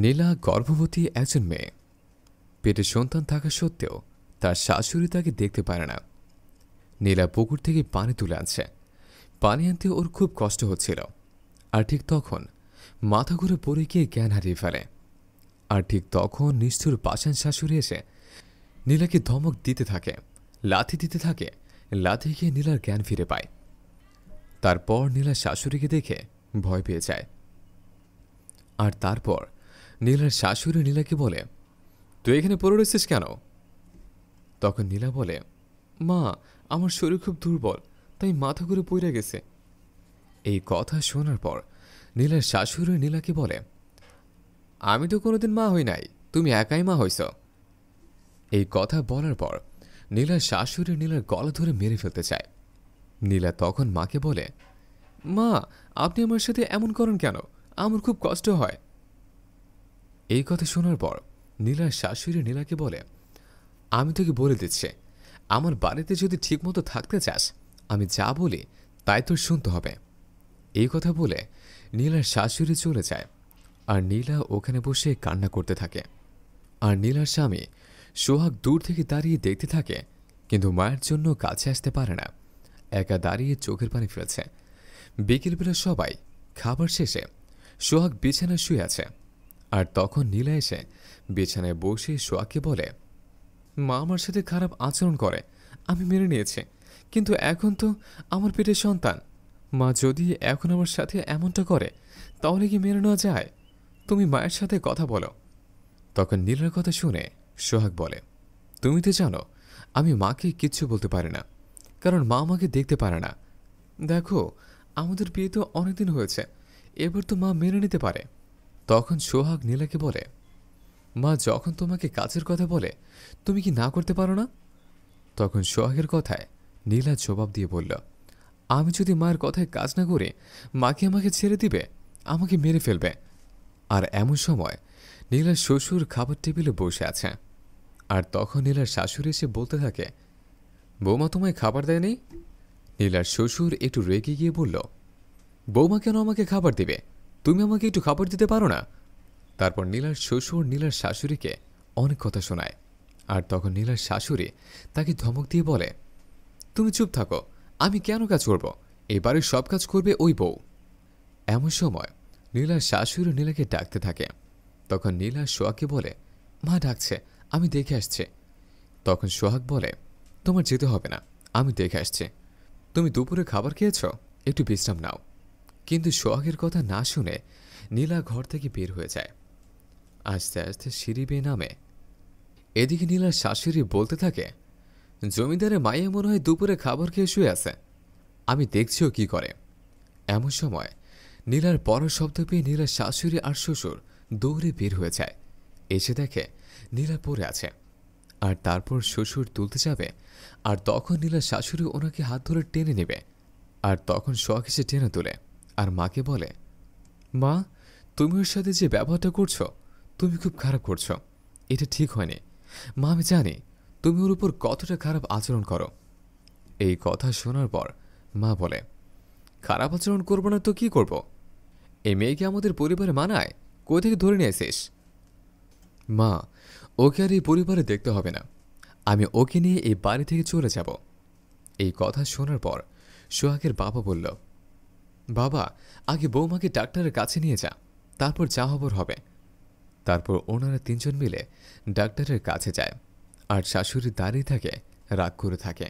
নীলা গর্ভবতী একজন মেয়ে। পেটে সন্তান থাকা সত্ত্বেও তার শাশুড়ি তাকে দেখতে পারে না। নীলা পুকুর থেকে পানি তুলে আনছে। পানি আনতে ওর খুব কষ্ট হচ্ছিল। আর ঠিক তখন মাথা ঘুরে পড়ে গিয়ে জ্ঞান হারিয়ে ফেলে। আর ঠিক তখন নিষ্ঠুর পাষাণ শাশুড়ি এসে নীলাকে ধমক দিতে থাকে, লাথি দিতে থাকে। লাথি গিয়ে নীলার জ্ঞান ফিরে পায়। তারপর নীলা শাশুড়িকে দেখে ভয় পেয়ে যায়। আর তারপর নীলার শাশুড়ি নীলাকে বলে, তুই এখানে পড়ে রয়েছিস কেন? তখন নীলা বলে, মা, আমার শরীর খুব দুর্বল, তাই মাথা ঘুরে পড়ে গেছে। এই কথা শোনার পর নীলার শাশুড়ি নীলাকে বলে, আমি তো কোনোদিন মা হই নাই, তুমি একাই মা হইছ। এই কথা বলার পর নীলার শাশুড়ি নীলার গলা ধরে মেরে ফেলতে চায়। নীলা তখন মাকে বলে, মা, আপনি আমার সাথে এমন করেন কেন? আমার খুব কষ্ট হয়। এই কথা শোনার পর নীলার শাশুড়ি নীলাকে বলে, আমি তোকে বলে দিচ্ছি, আমার বাড়িতে যদি ঠিকমতো থাকতে চাস, আমি যা বলি তাই তোর শুনতে হবে। এই কথা বলে নীলার শাশুড়ি চলে যায়। আর নীলা ওখানে বসে কান্না করতে থাকে। আর নীলার স্বামী সোহাগ দূর থেকে দাঁড়িয়ে দেখতে থাকে, কিন্তু মায়ের জন্য কাছে আসতে পারে না। একা দাঁড়িয়ে চোখের পানি ফেলছে। বিকেলবেলা সবাই খাবার শেষে সোহাগ বিছানায় শুয়ে আছে। আর তখন নীলা এসে বিছানায় বসে সোহাগকে বলে, মা আমার সাথে খারাপ আচরণ করে, আমি মেনে নিয়েছি, কিন্তু এখন তো আমার পেটে সন্তান। মা যদি এখন আমার সাথে এমনটা করে তাহলে কি মেনে নেওয়া যায়? তুমি মায়ের সাথে কথা বলো। তখন নীলার কথা শুনে সোহাগ বলে, তুমি তো জানো আমি মাকে কিচ্ছু বলতে পারি না, কারণ মা আমাকে দেখতে পারে না। দেখো, আমাদের বিয়ে তো অনেকদিন হয়েছে, এবার তো মা মেনে নিতে পারে। তখন সোহাগ নীলাকে বলে, মা যখন তোমাকে কাজের কথা বলে তুমি কি না করতে পারো না? তখন সোহাগের কথায় নীলা জবাব দিয়ে বলল, আমি যদি মায়ের কথায় কাজ না করে মাকে আমাকে ছেড়ে দিবে, আমাকে মেরে ফেলবে। আর এমন সময় নীলার শ্বশুর খাবার টেবিলে বসে আছে। আর তখন নীলার শাশুড়ি এসে বলতে থাকে, বৌমা তোমায় খাবার দেয়নি? নীলার শ্বশুর একটু রেগে গিয়ে বলল, বৌমা কেন আমাকে খাবার দিবে? তুমি আমাকে একটু খাবার দিতে পারো না? তারপর নীলার শ্বশুর নীলার শাশুড়িকে অনেক কথা শোনায়। আর তখন নীলার শাশুড়ি তাকে ধমক দিয়ে বলে, তুমি চুপ থাকো, আমি কেন কাজ করব? এবারে সব কাজ করবে ওই বউ। এমন সময় নীলার শাশুড়ি নীলাকে ডাকতে থাকে। তখন নীলা সোহাগকে বলে, মা ডাকছে, আমি দেখে আসছি। তখন সোহাগ বলে, তোমার যেতে হবে না, আমি দেখে আসছি। তুমি দুপুরে খাবার খেয়েছ, একটু বিশ্রাম নাও। কিন্তু সোহাগের কথা না শুনে নীলা ঘর থেকে বের হয়ে যায়। আস্তে আস্তে সিঁড়ি বেয়ে নামে। এদিকে নীলার শাশুড়ি বলতে থাকে, জমিদারের মাইয়া মনে হয় দুপুরে খাবার খেয়ে শুয়ে আছে, আমি দেখছিও কি করে। এমন সময় নীলার পরের শব্দ পেয়ে নীলার শাশুড়ি আর শ্বশুর দৌড়ে বের হয়ে যায়। এসে দেখে নীলা পড়ে আছে। আর তারপর শ্বশুর তুলতে যাবে, আর তখন নীলার শাশুড়ি ওনাকে হাত ধরে টেনে নেবে। আর তখন সোহাগ এসে টেনে তোলে আর মাকে বলে, মা, তুমি ওর সাথে যে ব্যবহারটা করছো, তুমি খুব খারাপ করছো, এটা ঠিক হয়নি। মা, আমি জানি তুমি ওর উপর কতটা খারাপ আচরণ করো। এই কথা শোনার পর মা বলে, খারাপ আচরণ করবো না তো কি করব? এই মেয়েকে আমাদের পরিবারে মানায়? কোথা থেকে ধরে নিয়ে আসিস? মা, ওকে আর এই পরিবারে দেখতে হবে না, আমি ওকে নিয়ে এই বাড়ি থেকে চলে যাব। এই কথা শোনার পর সোহাগের বাবা বলল, বাবা, আগে বৌমাকে ডাক্তারের কাছে নিয়ে যা, তারপর যা হবার হবে। তারপর ওনারা তিনজন মিলে ডাক্তারের কাছে যায়। আর শাশুড়ি দাঁড়িয়ে থাকে, রাগ করে থাকে।